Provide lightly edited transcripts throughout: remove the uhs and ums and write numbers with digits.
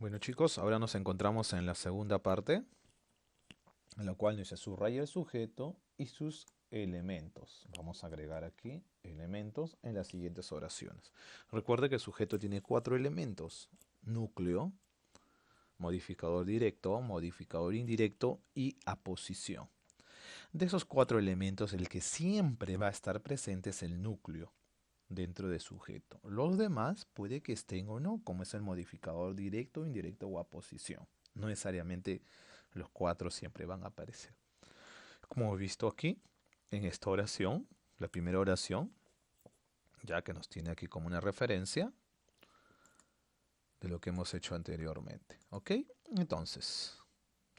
Bueno chicos, ahora nos encontramos en la segunda parte, en la cual se subraya el sujeto y sus elementos. Vamos a agregar aquí elementos en las siguientes oraciones. Recuerde que el sujeto tiene 4 elementos: núcleo, modificador directo, modificador indirecto y aposición. De esos 4 elementos, el que siempre va a estar presente es el núcleo dentro de sujeto. Los demás puede que estén o no, como es el modificador directo, indirecto o aposición. No necesariamente los 4 siempre van a aparecer. Como hemos visto aquí, en esta oración, la primera oración, ya que nos tiene aquí como una referencia de lo que hemos hecho anteriormente. ¿Ok? Entonces,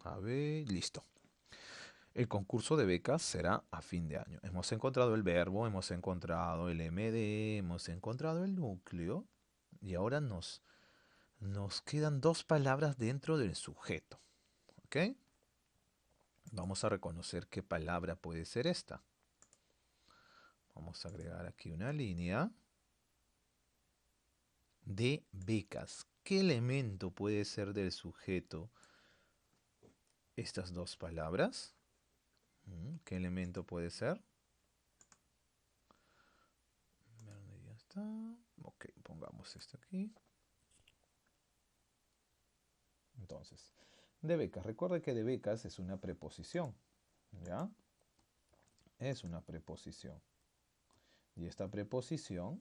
a ver, listo. El concurso de becas será a fin de año. Hemos encontrado el verbo, hemos encontrado el MD, hemos encontrado el núcleo y ahora nos quedan 2 palabras dentro del sujeto. ¿Ok? Vamos a reconocer qué palabra puede ser esta. Vamos a agregar aquí una línea de becas. ¿Qué elemento puede ser del sujeto estas 2 palabras? ¿Qué elemento puede ser? Verde, ya está. Ok, pongamos esto aquí. Entonces, de becas. Recuerde que de becas es una preposición. ¿Ya? Es una preposición. Y esta preposición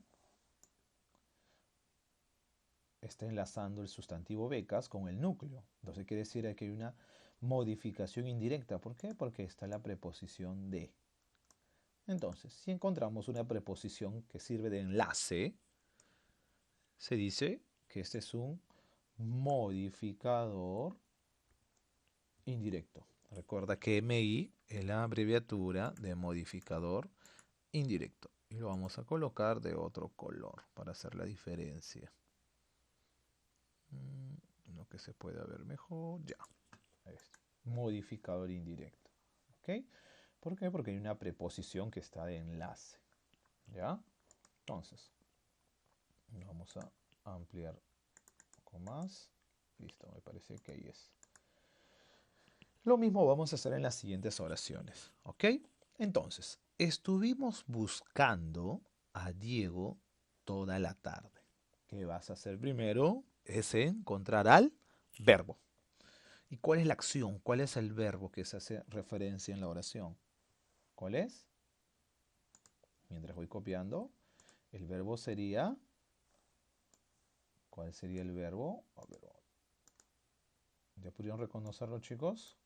está enlazando el sustantivo becas con el núcleo. Entonces quiere decir que hay una modificación indirecta. ¿Por qué? Porque está la preposición de. Entonces, si encontramos una preposición que sirve de enlace, se dice que este es un modificador indirecto. Recuerda que MI es la abreviatura de modificador indirecto. Y lo vamos a colocar de otro color para hacer la diferencia. Lo que se pueda ver mejor, ya. Modificador indirecto. ¿Ok? ¿Por qué? Porque hay una preposición que está de enlace. ¿Ya? Entonces, vamos a ampliar un poco más. Listo, me parece que ahí es. Lo mismo vamos a hacer en las siguientes oraciones. ¿Ok? Entonces, estuvimos buscando a Diego toda la tarde. ¿Qué vas a hacer primero? Es encontrar al verbo. ¿Y cuál es la acción? ¿Cuál es el verbo que se hace referencia en la oración? ¿Cuál es? Mientras voy copiando, el verbo sería... ¿Cuál sería el verbo? A ver, ¿ya pudieron reconocerlo, chicos?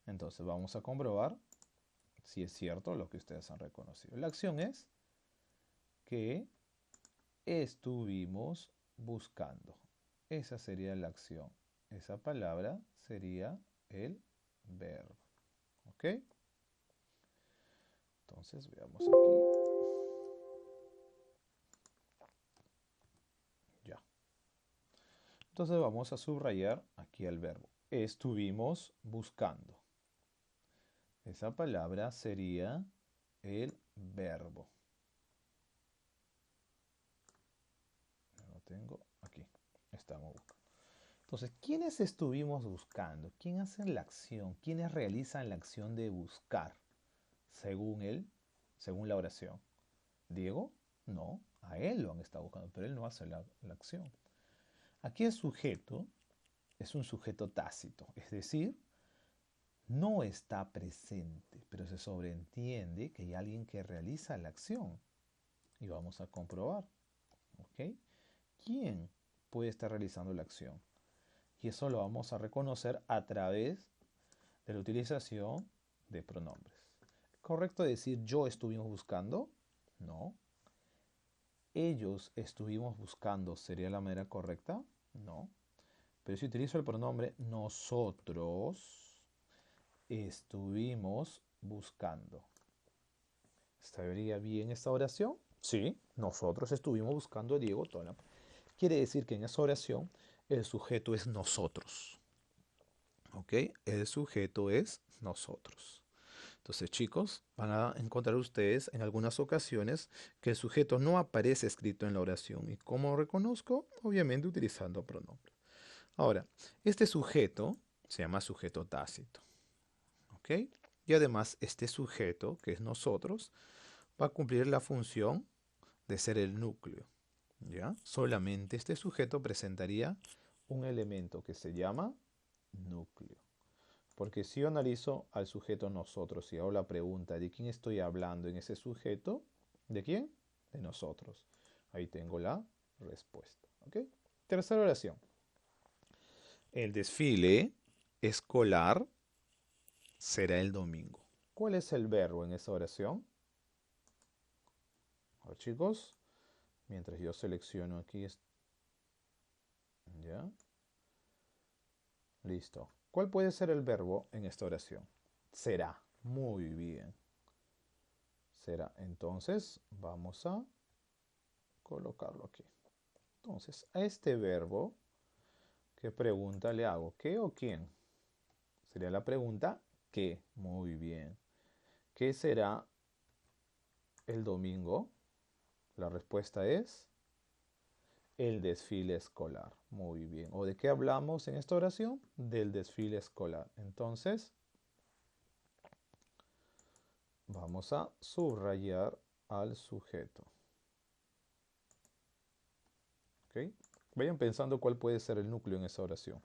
Entonces vamos a comprobar si es cierto lo que ustedes han reconocido. La acción es que estuvimos buscando. Esa sería la acción. Esa palabra sería el verbo. ¿Ok? Entonces veamos aquí. Ya. Entonces vamos a subrayar aquí el verbo. Estuvimos buscando. Esa palabra sería el verbo. Lo tengo aquí. Estamos buscando. Entonces, ¿quiénes estuvimos buscando? ¿Quién hace la acción? ¿Quiénes realizan la acción de buscar? Según él, según la oración. ¿Diego? No, a él lo han estado buscando, pero él no hace la acción. Aquí el sujeto es un sujeto tácito, es decir, no está presente, pero se sobreentiende que hay alguien que realiza la acción. Y vamos a comprobar. ¿Ok? ¿Quién puede estar realizando la acción? Y eso lo vamos a reconocer a través de la utilización de pronombres. ¿Correcto decir yo estuvimos buscando? No. Ellos estuvimos buscando, ¿sería la manera correcta? No. Pero si utilizo el pronombre nosotros estuvimos buscando. ¿Estaría bien esta oración? Sí, nosotros estuvimos buscando a Diego Tola. Quiere decir que en esa oración el sujeto es nosotros. ¿Ok? El sujeto es nosotros. Entonces, chicos, van a encontrar ustedes en algunas ocasiones que el sujeto no aparece escrito en la oración. ¿Y cómo lo reconozco? Obviamente utilizando pronombres. Ahora, este sujeto se llama sujeto tácito, ¿ok? Y además este sujeto, que es nosotros, va a cumplir la función de ser el núcleo, ¿ya? Solamente este sujeto presentaría un elemento que se llama núcleo. Porque si yo analizo al sujeto nosotros y hago la pregunta de quién estoy hablando en ese sujeto, ¿de quién? De nosotros. Ahí tengo la respuesta, ¿ok? Tercera oración. El desfile escolar será el domingo. ¿Cuál es el verbo en esa oración? A ver, chicos, mientras yo selecciono aquí, ¿ya? Listo. ¿Cuál puede ser el verbo en esta oración? Será. Muy bien. Será. Entonces, vamos a colocarlo aquí. Entonces, a este verbo, ¿qué pregunta le hago? ¿Qué o quién? Sería la pregunta ¿qué? Muy bien. ¿Qué será el domingo? La respuesta es el desfile escolar. Muy bien. ¿O de qué hablamos en esta oración? Del desfile escolar. Entonces, vamos a subrayar al sujeto. ¿Ok? Vayan pensando cuál puede ser el núcleo en esa oración.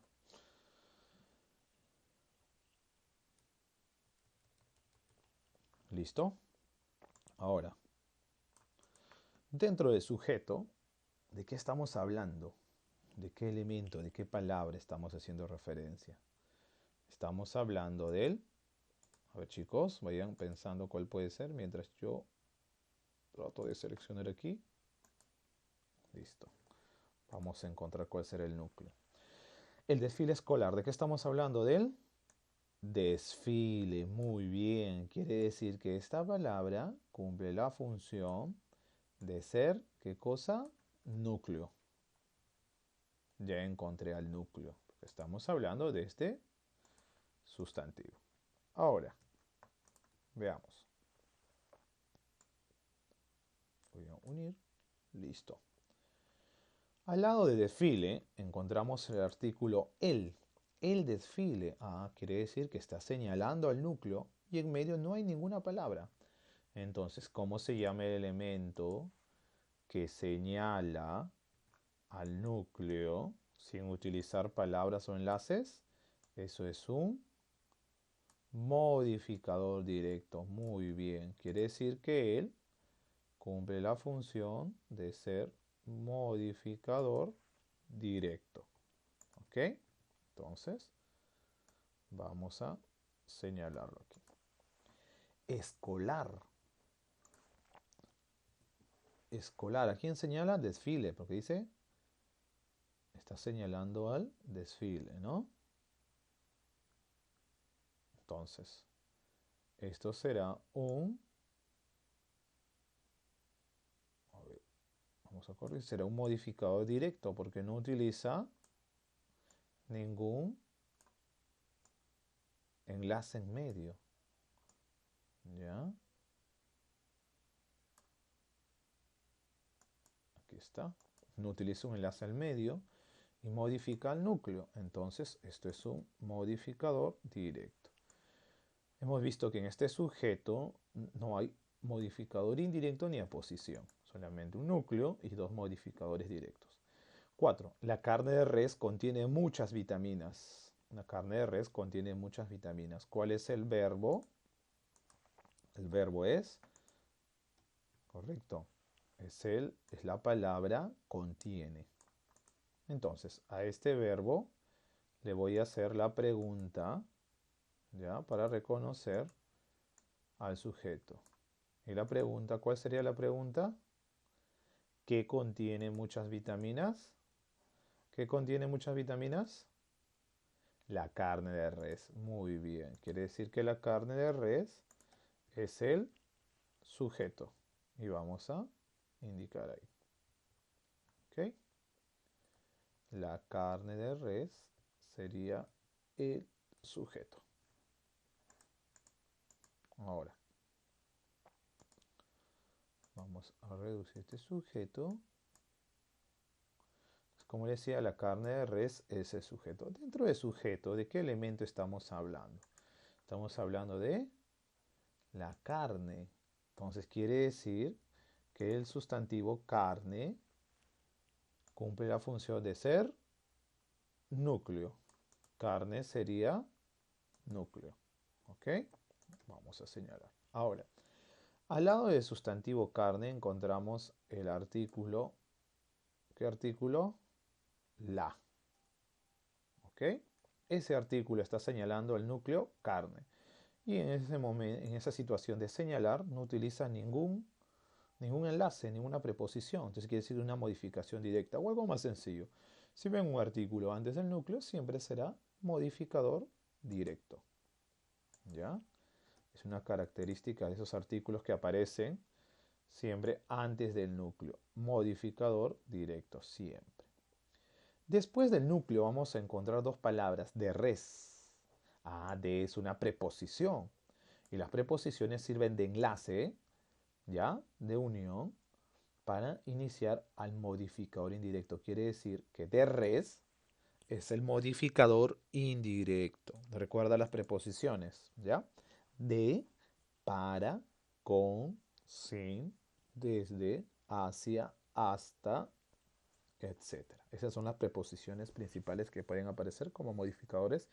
¿Listo? Ahora, dentro del sujeto, ¿de qué estamos hablando? ¿De qué elemento, de qué palabra estamos haciendo referencia? Estamos hablando del... A ver, chicos, vayan pensando cuál puede ser mientras yo trato de seleccionar aquí. Listo. Vamos a encontrar cuál será el núcleo. El desfile escolar, ¿de qué estamos hablando? Del desfile. Muy bien. Quiere decir que esta palabra cumple la función de ser, ¿qué cosa? Núcleo. Ya encontré al núcleo. Estamos hablando de este sustantivo. Ahora, veamos. Voy a unir. Listo. Al lado de desfile encontramos el artículo el. El desfile. Ah, quiere decir que está señalando al núcleo y en medio no hay ninguna palabra. Entonces, ¿cómo se llama el elemento que señala al núcleo sin utilizar palabras o enlaces? Eso es un modificador directo. Muy bien. Quiere decir que él cumple la función de ser modificador directo. ¿Ok? Entonces, vamos a señalarlo aquí. Escolar. Escolar. ¿A quién señala? Desfile, porque dice, está señalando al desfile, ¿no? Entonces, esto será un... A ver, vamos a corregir. Será un modificador directo porque no utiliza ningún enlace en medio. ¿Ya? Aquí está. No utiliza un enlace al medio y modifica el núcleo. Entonces, esto es un modificador directo. Hemos visto que en este sujeto no hay modificador indirecto ni aposición. Solamente un núcleo y dos modificadores directos. 4. La carne de res contiene muchas vitaminas. La carne de res contiene muchas vitaminas. ¿Cuál es el verbo? El verbo es, correcto, es la palabra contiene. Entonces, a este verbo le voy a hacer la pregunta, ¿ya? Para reconocer al sujeto. Y la pregunta, ¿cuál sería la pregunta? ¿Qué contiene muchas vitaminas? ¿Qué contiene muchas vitaminas? La carne de res. Muy bien. Quiere decir que la carne de res es el sujeto. Y vamos a indicar ahí. ¿Ok? La carne de res sería el sujeto. Ahora, vamos a reducir este sujeto. Como decía, la carne de res es el sujeto. Dentro del sujeto, ¿de qué elemento estamos hablando? Estamos hablando de la carne. Entonces quiere decir que el sustantivo carne cumple la función de ser núcleo. Carne sería núcleo. ¿Ok? Vamos a señalar. Ahora, al lado del sustantivo carne encontramos el artículo. ¿Qué artículo? La. ¿Ok? Ese artículo está señalando el núcleo carne. Y en ese momento, en esa situación de señalar, no utiliza ningún enlace, ninguna preposición. Entonces quiere decir una modificación directa. O algo más sencillo. Si ven un artículo antes del núcleo, siempre será modificador directo. ¿Ya? Es una característica de esos artículos que aparecen siempre antes del núcleo. Modificador directo, siempre. Después del núcleo vamos a encontrar dos palabras, de res. De es una preposición. Y las preposiciones sirven de enlace, ¿ya? De unión para iniciar al modificador indirecto. Quiere decir que de res es el modificador indirecto. Recuerda las preposiciones, ¿ya? De, para, con, sin, desde, hacia, hasta, etc. Esas son las preposiciones principales que pueden aparecer como modificadores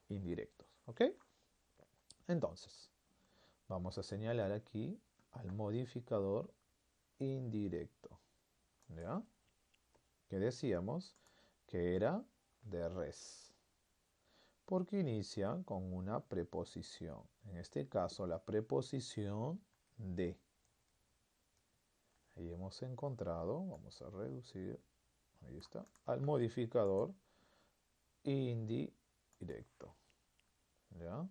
indirectos. ¿Ok? Entonces, vamos a señalar aquí al modificador indirecto. ¿Ya? Que decíamos que era de res. Porque inicia con una preposición. En este caso, la preposición de. Ahí hemos encontrado, vamos a reducir, ahí está, al modificador indirecto. ¿Ya?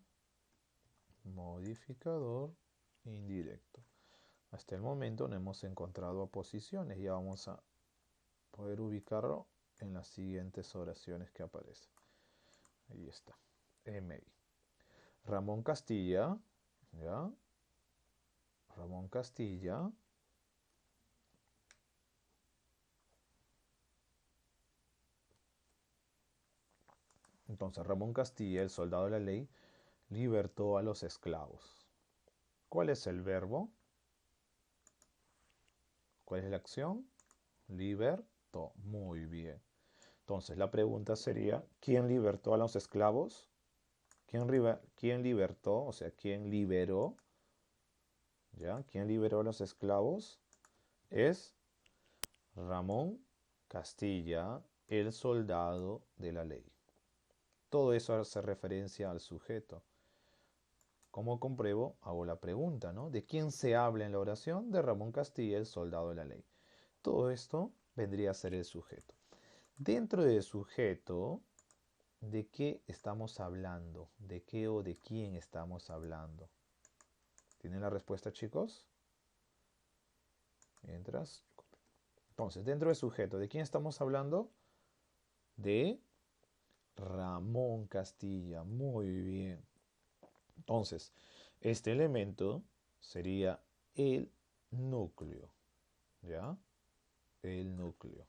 Modificador indirecto. Hasta el momento no hemos encontrado oposiciones. Ya vamos a poder ubicarlo en las siguientes oraciones que aparecen. Ahí está. MI. Ramón Castilla. ¿Ya? Ramón Castilla. Entonces, Ramón Castilla, el soldado de la ley, libertó a los esclavos. ¿Cuál es el verbo? ¿Cuál es la acción? Libertó. Muy bien. Entonces, la pregunta sería, ¿quién libertó a los esclavos? ¿Quién libertó? O sea, ¿quién liberó? ¿Ya? ¿Quién liberó a los esclavos? Es Ramón Castilla, el soldado de la ley. Todo eso hace referencia al sujeto. ¿Cómo compruebo? Hago la pregunta, ¿no? ¿De quién se habla en la oración? De Ramón Castilla, el soldado de la ley. Todo esto vendría a ser el sujeto. Dentro del sujeto, ¿de qué estamos hablando? ¿De qué o de quién estamos hablando? ¿Tienen la respuesta, chicos? Mientras. Entonces, dentro del sujeto, ¿de quién estamos hablando? De Ramón Castilla. Muy bien. Entonces, este elemento sería el núcleo. ¿Ya? El núcleo.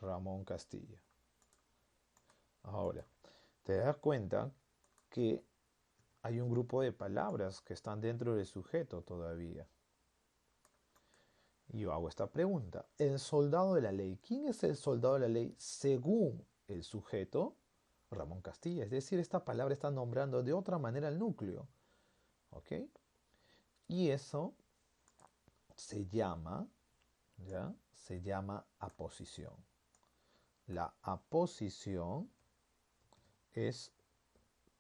Ramón Castilla. Ahora, te das cuenta que hay un grupo de palabras que están dentro del sujeto todavía. Y yo hago esta pregunta. El soldado de la ley. ¿Quién es el soldado de la ley según el sujeto? Ramón Castilla. Es decir, esta palabra está nombrando de otra manera el núcleo. ¿Ok? Y eso se llama, ¿ya? Se llama aposición. La aposición es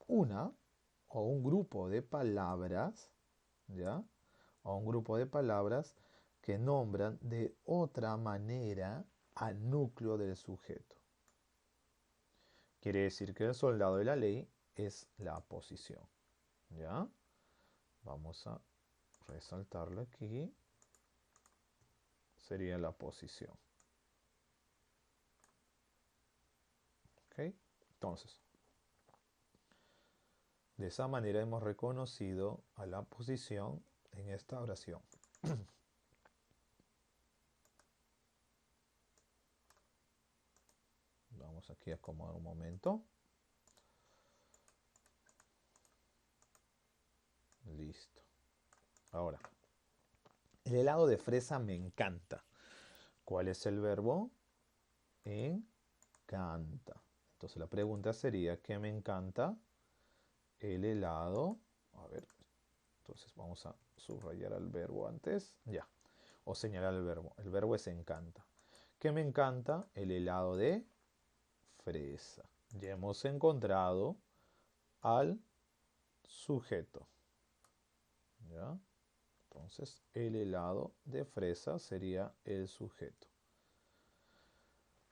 una o un grupo de palabras, ¿ya? O un grupo de palabras que nombran de otra manera al núcleo del sujeto. Quiere decir que el soldado de la ley es la aposición, ¿ya? Vamos a resaltarlo aquí. Sería la aposición. ¿Ok? Entonces, de esa manera hemos reconocido a la aposición en esta oración. Vamos aquí a acomodar un momento. Listo. Ahora, el helado de fresa me encanta. ¿Cuál es el verbo? Encanta. Entonces la pregunta sería, ¿qué me encanta? El helado. A ver, entonces vamos a subrayar al verbo antes. Ya. O señalar el verbo. El verbo es encanta. ¿Qué me encanta? El helado de fresa. Ya hemos encontrado al sujeto. ¿Ya? Entonces, el helado de fresa sería el sujeto.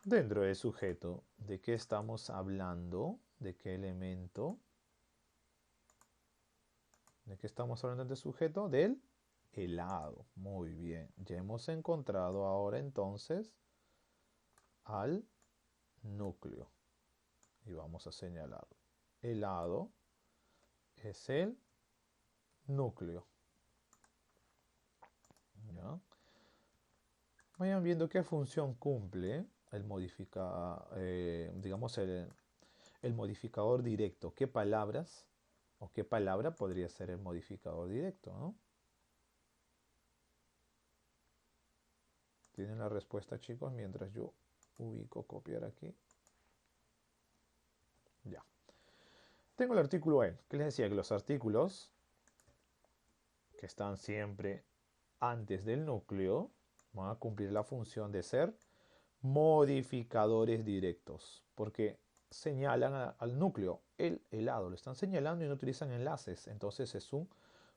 Dentro del sujeto, ¿de qué estamos hablando? ¿De qué elemento? ¿De qué estamos hablando del sujeto? Del helado. Muy bien. Ya hemos encontrado ahora entonces al núcleo. Y vamos a señalarlo. Helado es el núcleo. ¿Ya? Vayan viendo qué función cumple el digamos el modificador directo. ¿Qué palabras o qué palabra podría ser el modificador directo? ¿No? ¿Tienen la respuesta, chicos? Mientras yo ubico copiar aquí. Ya. Tengo el artículo en, que les decía que los artículos que están siempre antes del núcleo van a cumplir la función de ser modificadores directos, porque señalan al núcleo, el helado, lo están señalando y no utilizan enlaces, entonces es un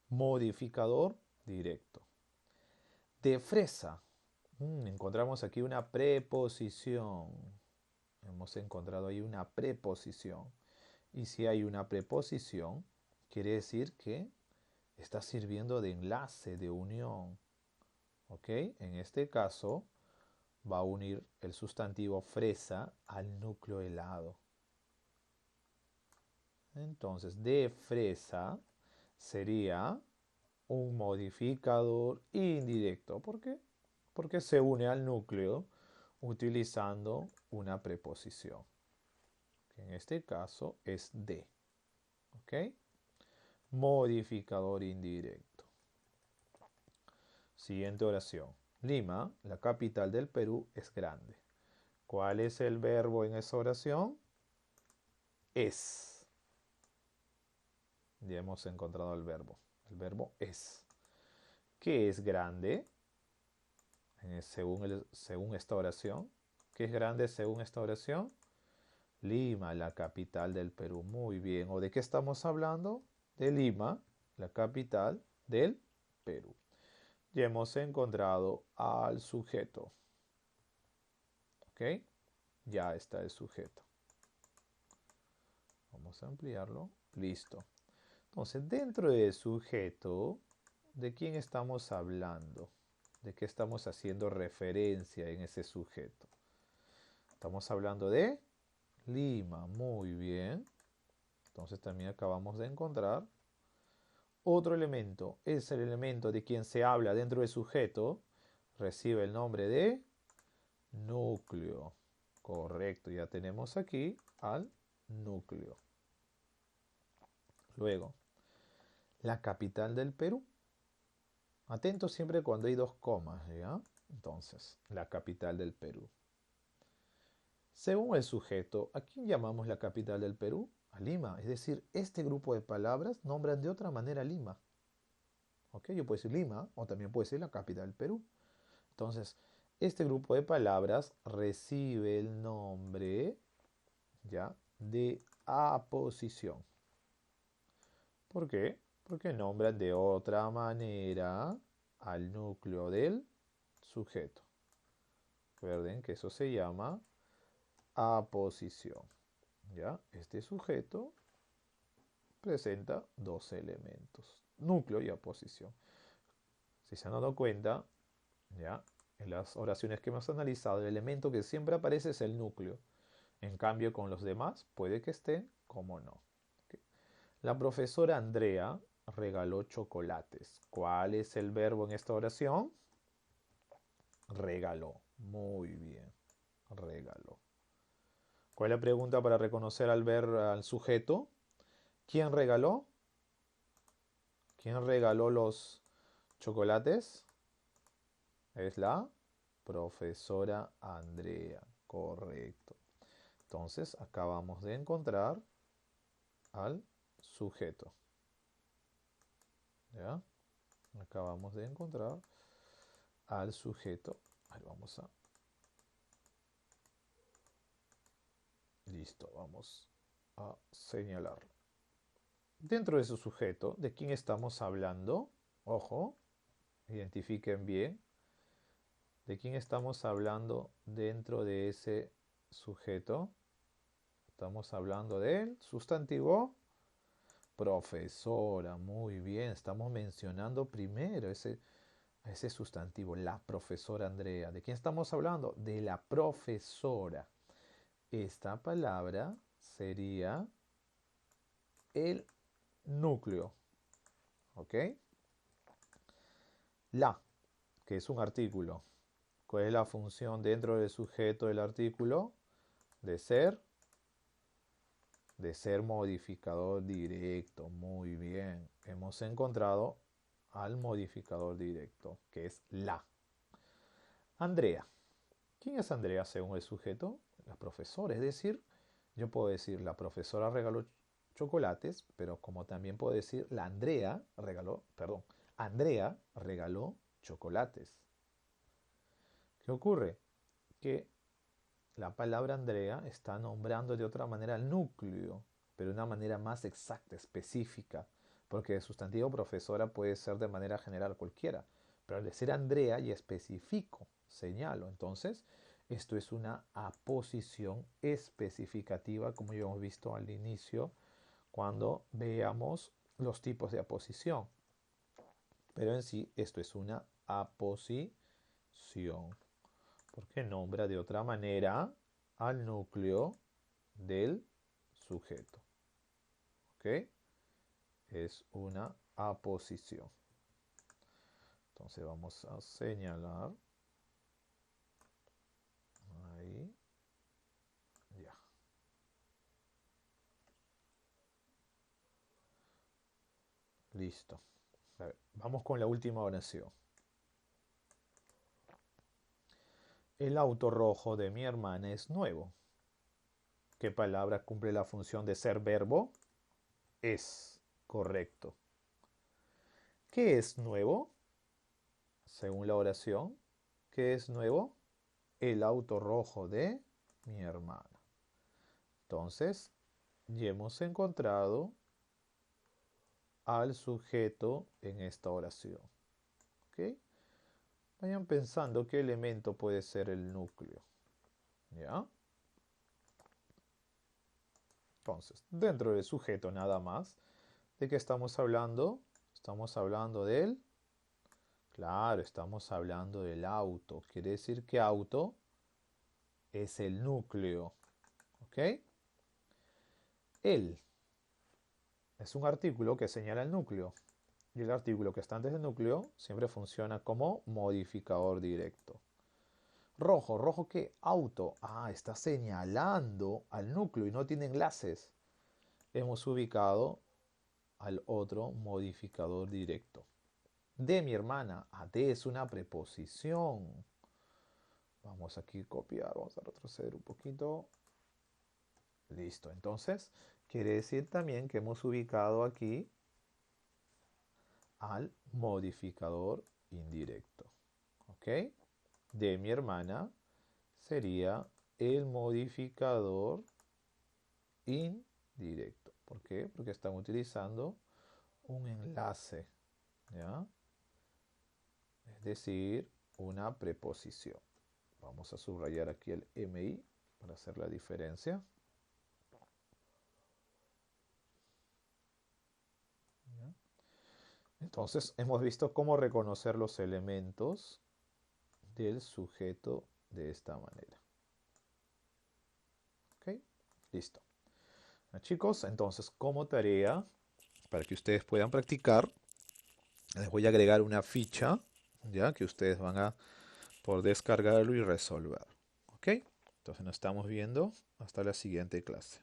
modificador directo. De fresa, encontramos aquí una preposición, hemos encontrado ahí una preposición, y si hay una preposición, quiere decir que está sirviendo de enlace, de unión, ¿ok? En este caso, va a unir el sustantivo fresa al núcleo helado. Entonces, de fresa sería un modificador indirecto. ¿Por qué? Porque se une al núcleo utilizando una preposición, que en este caso es de. ¿Ok? Modificador indirecto. Siguiente oración. Lima, la capital del Perú, es grande. ¿Cuál es el verbo en esa oración? Es. Ya hemos encontrado el verbo. El verbo es. ¿Qué es grande? Según esta oración. ¿Qué es grande según esta oración? Lima, la capital del Perú. Muy bien. ¿O de qué estamos hablando? De Lima, la capital del Perú. Ya hemos encontrado al sujeto. ¿Ok? Ya está el sujeto. Vamos a ampliarlo. Listo. Entonces, dentro del sujeto, ¿de quién estamos hablando? ¿De qué estamos haciendo referencia en ese sujeto? Estamos hablando de Lima. Muy bien. Entonces también acabamos de encontrar otro elemento. Es el elemento de quien se habla dentro del sujeto. Recibe el nombre de núcleo. Correcto. Ya tenemos aquí al núcleo. Luego, la capital del Perú. Atentos siempre cuando hay dos comas, ¿ya? Entonces, la capital del Perú. Según el sujeto, ¿a quién llamamos la capital del Perú? A Lima. Es decir, este grupo de palabras nombran de otra manera Lima. ¿Ok? Yo puedo decir Lima o también puedo decir la capital del Perú. Entonces, este grupo de palabras recibe el nombre, ¿ya?, de aposición. ¿Por qué? Porque nombran de otra manera al núcleo del sujeto. Recuerden que eso se llama aposición. ¿Ya? Este sujeto presenta dos elementos, núcleo y aposición. Si se han dado cuenta, ¿ya?, en las oraciones que hemos analizado, el elemento que siempre aparece es el núcleo. En cambio, con los demás puede que estén como no. ¿Okay? La profesora Andrea regaló chocolates. ¿Cuál es el verbo en esta oración? Regaló. Muy bien. Regaló. ¿Cuál es la pregunta para reconocer al ver al sujeto? ¿Quién regaló? ¿Quién regaló los chocolates? Es la profesora Andrea. Correcto. Entonces, acabamos de encontrar al sujeto. ¿Ya? Acabamos de encontrar al sujeto. Ahí vamos a... Listo, vamos a señalar. Dentro de su sujeto, ¿de quién estamos hablando? Ojo, identifiquen bien. ¿De quién estamos hablando dentro de ese sujeto? Estamos hablando del sustantivo profesora. Muy bien, estamos mencionando primero ese sustantivo, la profesora Andrea. ¿De quién estamos hablando? De la profesora. Esta palabra sería el núcleo. ¿Ok? La, que es un artículo. ¿Cuál es la función dentro del sujeto del artículo? De ser modificador directo. Muy bien. Hemos encontrado al modificador directo, que es la. Andrea. ¿Quién es Andrea según el sujeto? La profesora. Es decir, yo puedo decir la profesora regaló chocolates, pero como también puedo decir Andrea regaló chocolates. ¿Qué ocurre? Que la palabra Andrea está nombrando de otra manera el núcleo, pero de una manera más exacta, específica, porque el sustantivo profesora puede ser de manera general cualquiera, pero al decir Andrea ya especifico, señalo. Entonces, esto es una aposición especificativa, como ya hemos visto al inicio, cuando veamos los tipos de aposición. Pero en sí, esto es una aposición, porque nombra de otra manera al núcleo del sujeto. ¿Ok? Es una aposición. Entonces vamos a señalar. Ahí. Ya. Listo. A ver, vamos con la última oración. El auto rojo de mi hermana es nuevo. ¿Qué palabra cumple la función de ser verbo? Es. Correcto. ¿Qué es nuevo? Según la oración, ¿qué es nuevo? El auto rojo de mi hermana. Entonces, ya hemos encontrado al sujeto en esta oración. ¿Ok? Vayan pensando qué elemento puede ser el núcleo. ¿Ya? Entonces, dentro del sujeto nada más, ¿de qué estamos hablando? Estamos hablando del... Claro, estamos hablando del auto. Quiere decir que auto es el núcleo. ¿Ok? El es un artículo que señala el núcleo. Y el artículo que está antes del núcleo siempre funciona como modificador directo. Rojo, ¿rojo qué? Auto. Ah, está señalando al núcleo y no tiene enlaces. Hemos ubicado al otro modificador directo. De mi hermana. A de es una preposición. Vamos aquí a copiar, vamos a retroceder un poquito. Listo, entonces quiere decir también que hemos ubicado aquí al modificador indirecto. ¿Ok? De mi hermana sería el modificador indirecto. ¿Por qué? Porque estamos utilizando un enlace, ¿ya? Es decir, una preposición. Vamos a subrayar aquí el MI para hacer la diferencia. ¿Ya? Entonces, hemos visto cómo reconocer los elementos del sujeto de esta manera. ¿Ok? Listo. Chicos, entonces como tarea, para que ustedes puedan practicar, les voy a agregar una ficha, ya que ustedes van a por descargarlo y resolver. ¿Ok? Entonces nos estamos viendo hasta la siguiente clase.